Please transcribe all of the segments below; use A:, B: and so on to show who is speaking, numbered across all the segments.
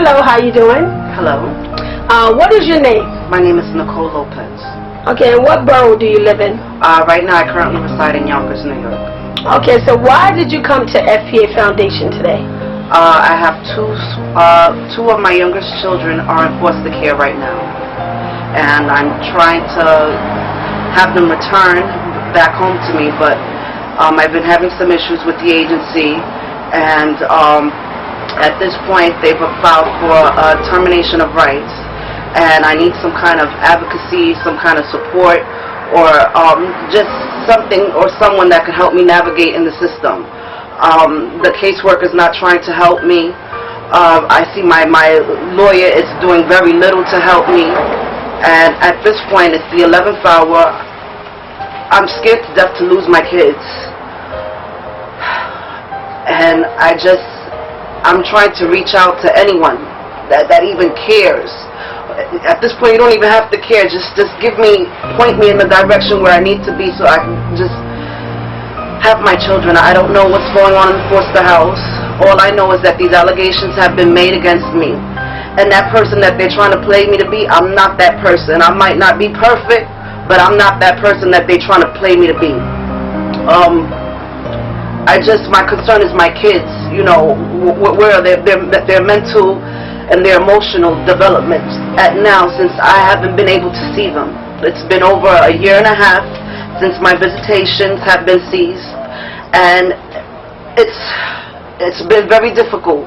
A: Hello, how you doing?
B: Hello.
A: What is your name?
B: My name is Nicole Lopez.
A: Okay, and what borough do you live in?
B: Right now I currently reside in Yonkers, New York.
A: Okay, so why did you come to FPA Foundation today?
B: I have two of my youngest children are in foster care right now. And I'm trying to have them return back home to me, but I've been having some issues with the agency, and at this point they've filed for termination of rights, and I need some kind of advocacy, some kind of support, or just something or someone that could help me navigate in the system. The caseworker is not trying to help me. I see my lawyer is doing very little to help me, and at this point it's the 11th hour. I'm scared to death to lose my kids, and I'm trying to reach out to anyone that even cares. At this point, you don't even have to care. Just point me in the direction where I need to be, so I can just have my children. I don't know what's going on in the foster house. All I know is that these allegations have been made against me, and that person that they're trying to play me to be, I'm not that person. I might not be perfect, but I'm not that person that they're trying to play me to be. My concern is my kids. You know, where are their mental and their emotional development at now, since I haven't been able to see them. It's been over a year and a half since my visitations have been seized, and it's been very difficult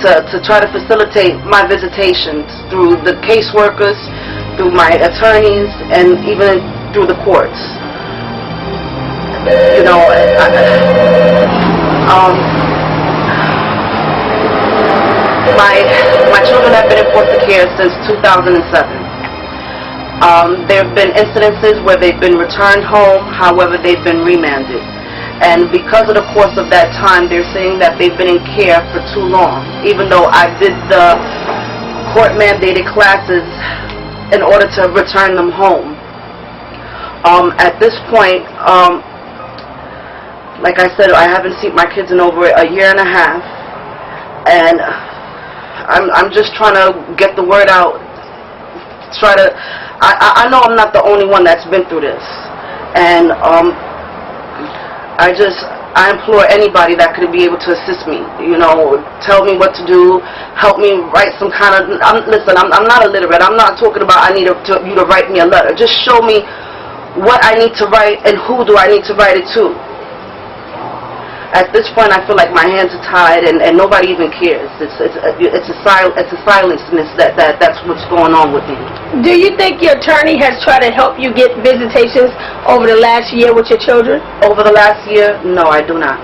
B: to try to facilitate my visitations through the caseworkers, through my attorneys, and even through the courts. You know, my children have been in foster care since 2007. There have been incidences where they've been returned home, however they've been remanded. And because of the course of that time, they're saying that they've been in care for too long, even though I did the court-mandated classes in order to return them home. At this point, like I said, I haven't seen my kids in over a year and a half, and I'm just trying to get the word out. I know I'm not the only one that's been through this, and I implore anybody that could be able to assist me. You know, tell me what to do, help me write some kind of. Listen, I'm not illiterate. I'm not talking about I need you to write me a letter. Just show me what I need to write and who do I need to write it to. At this point, I feel like my hands are tied, and nobody even cares. It's a silenceness that's what's going on with me.
A: Do you think your attorney has tried to help you get visitations over the last year with your children?
B: Over the last year, no, I do not.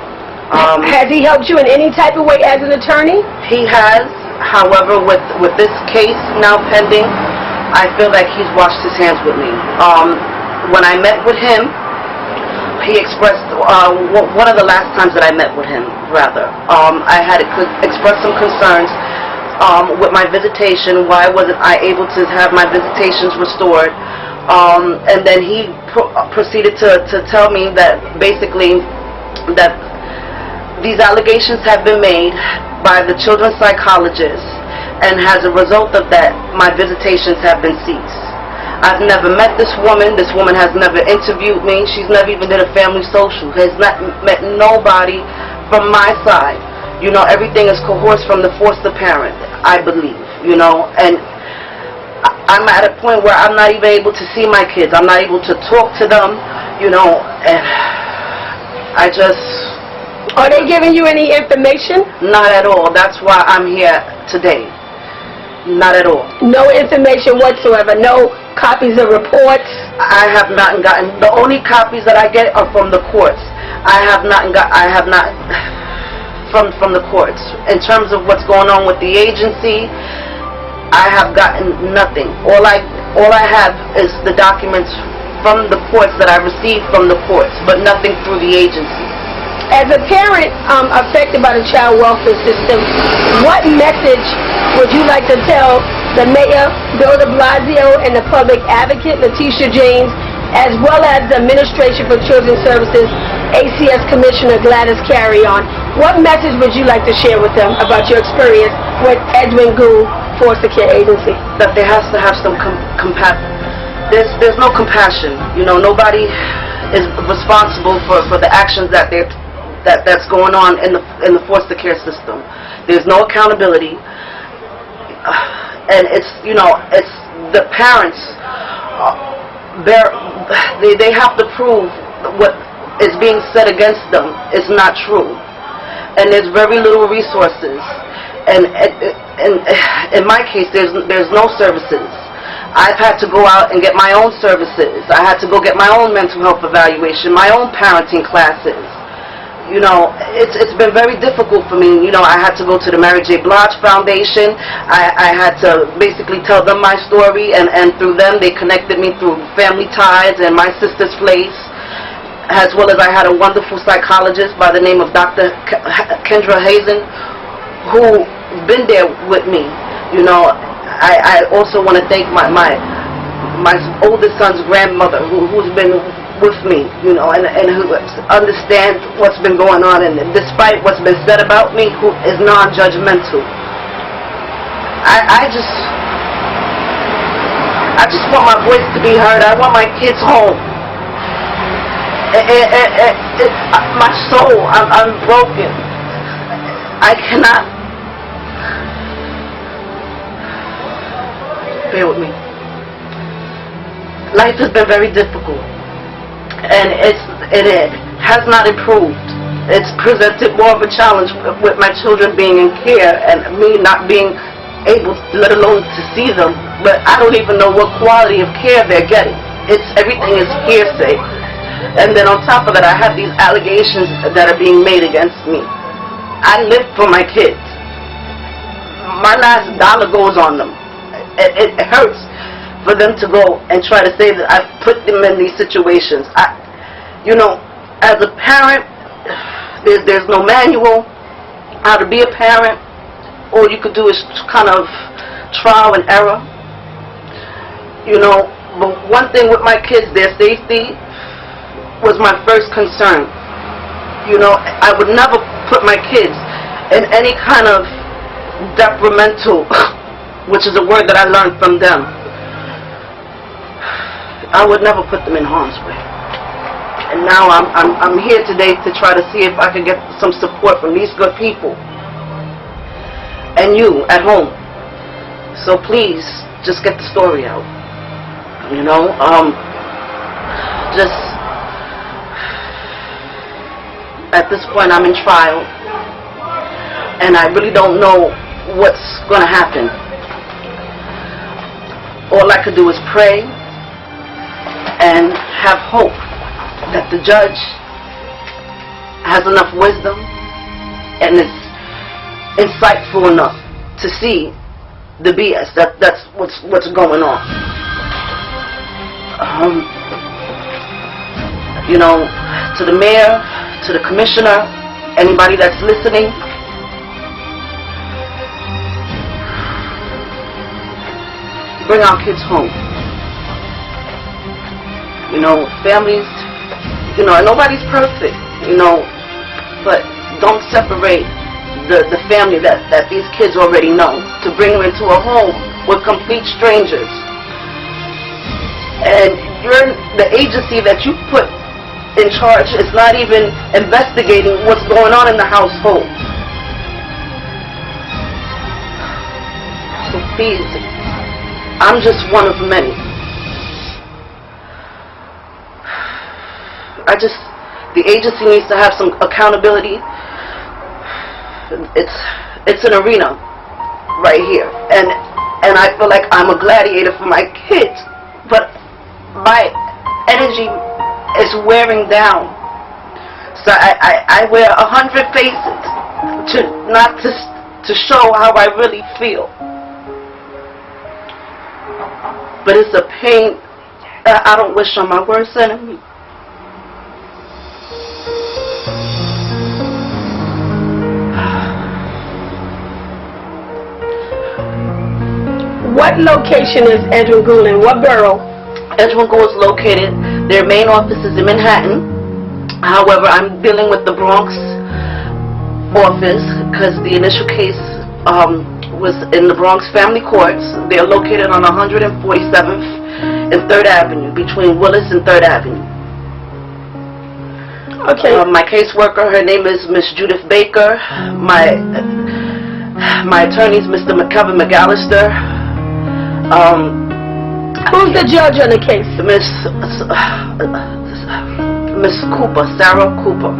A: Has he helped you in any type of way as an attorney?
B: He has. However, with this case now pending, I feel like he's washed his hands with me. When I met with him, he expressed, one of the last times that I met with him, rather, I had expressed some concerns with my visitation. Why wasn't I able to have my visitations restored? And then he proceeded to tell me that basically that these allegations have been made by the children's psychologist, and as a result of that, my visitations have been ceased. I've never met this woman. This woman has never interviewed me. She's never even did a family social. Has not met nobody from my side. You know, everything is coerced from the foster parent, I believe, you know. And I'm at a point where I'm not even able to see my kids. I'm not able to talk to them, you know. And I just...
A: Are they giving you any information?
B: Not at all. That's why I'm here today. Not at all.
A: No information whatsoever? No copies of reports?
B: I have not gotten. The only copies that I get are from the courts. I have not from the courts. In terms of what's going on with the agency, I have gotten nothing. All I have is the documents from the courts that I received from the courts, but nothing through the agency.
A: As a parent affected by the child welfare system, what message would you like to tell the Mayor, Bill de Blasio, and the public advocate, Letitia James, as well as the Administration for Children's Services, ACS Commissioner Gladys Carry-On. What message would you like to share with them about your experience with Edwin Gould Foster Care Agency?
B: That there has to have some compassion. There's no compassion. You know, nobody is responsible for the actions that's going on in the foster care system. There's no accountability, and it's the parents. They have to prove what is being said against them is not true, and there's very little resources. And in my case, there's no services. I've had to go out and get my own services. I had to go get my own mental health evaluation, my own parenting classes. You know, it's been very difficult for me. You know, I had to go to the Mary J. Blige Foundation. I had to basically tell them my story, and through them they connected me through Family Ties and My Sister's Place, as well as I had a wonderful psychologist by the name of Dr. Kendra Hazen, who been there with me. You know, I also want to thank my oldest son's grandmother, who's been with me, you know, and who understands what's been going on, and despite what's been said about me, who is non-judgmental. I just want my voice to be heard. I want my kids home. My soul, I'm broken. I cannot. Bear with me. Life has been very difficult, and it has not improved. It's presented more of a challenge with my children being in care and me not being able, let alone to see them. But I don't even know what quality of care they're getting. Everything is hearsay. And then on top of that, I have these allegations that are being made against me. I live for my kids. My last dollar goes on them. It hurts for them to go and try to say that I've put them in these situations. You know, as a parent, there's no manual how to be a parent. All you could do is kind of trial and error. You know, but one thing with my kids, their safety was my first concern. You know, I would never put my kids in any kind of detrimental, which is a word that I learned from them. I would never put them in harm's way. And now I'm here today to try to see if I can get some support from these good people and you at home. So please, just get the story out. You know, just at this point I'm in trial, and I really don't know what's going to happen. All I could do is pray and have hope that the judge has enough wisdom and is insightful enough to see the BS. That's what's going on. You know, to the mayor, to the commissioner, anybody that's listening, bring our kids home. You know, families, you know, nobody's perfect, you know, but don't separate the family that these kids already know to bring them into a home with complete strangers. And the agency that you put in charge is not even investigating what's going on in the household. So please, I'm just one of many. The agency needs to have some accountability. It's an arena right here, and I feel like I'm a gladiator for my kids, but my energy is wearing down. So I wear 100 faces to show how I really feel. But it's a pain that I don't wish on my worst enemy.
A: What location is Edwin Gould in? What borough?
B: Edwin Gould is located, their main office is in Manhattan. However, I'm dealing with the Bronx office because the initial case was in the Bronx Family Courts. They're located on 147th and 3rd Avenue, between Willis and 3rd Avenue.
A: Okay.
B: My caseworker, her name is Miss Judith Baker. My attorney is Mr. Kevin McAllister.
A: Who's the judge on the case?
B: Miss Cooper, Sarah Cooper.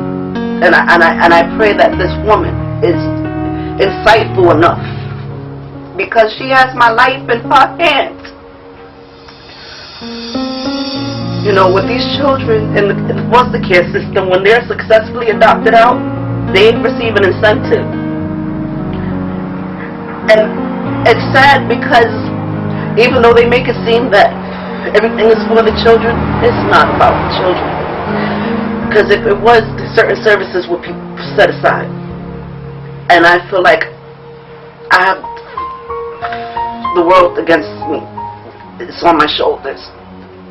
B: And I pray that this woman is insightful enough, because she has my life in her hands. You know, with these children in the foster care system, when they're successfully adopted out, they receive an incentive. And it's sad because even though they make it seem that everything is for the children, it's not about the children. Because if it was, certain services would be set aside. And I feel like I have the world against me. It's on my shoulders.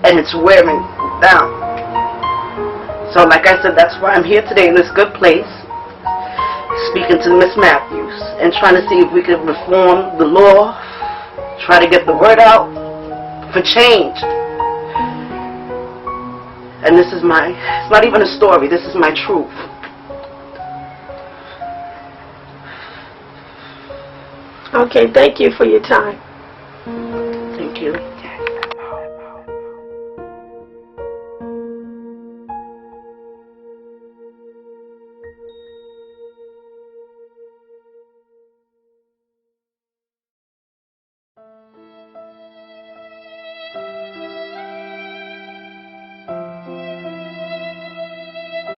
B: And it's wearing down. So like I said, that's why I'm here today in this good place, speaking to Miss Matthews and trying to see if we can reform the law, try to get the word out for change. And this is it's not even a story, this is my truth.
A: Okay, thank you for your time.
B: Thank you.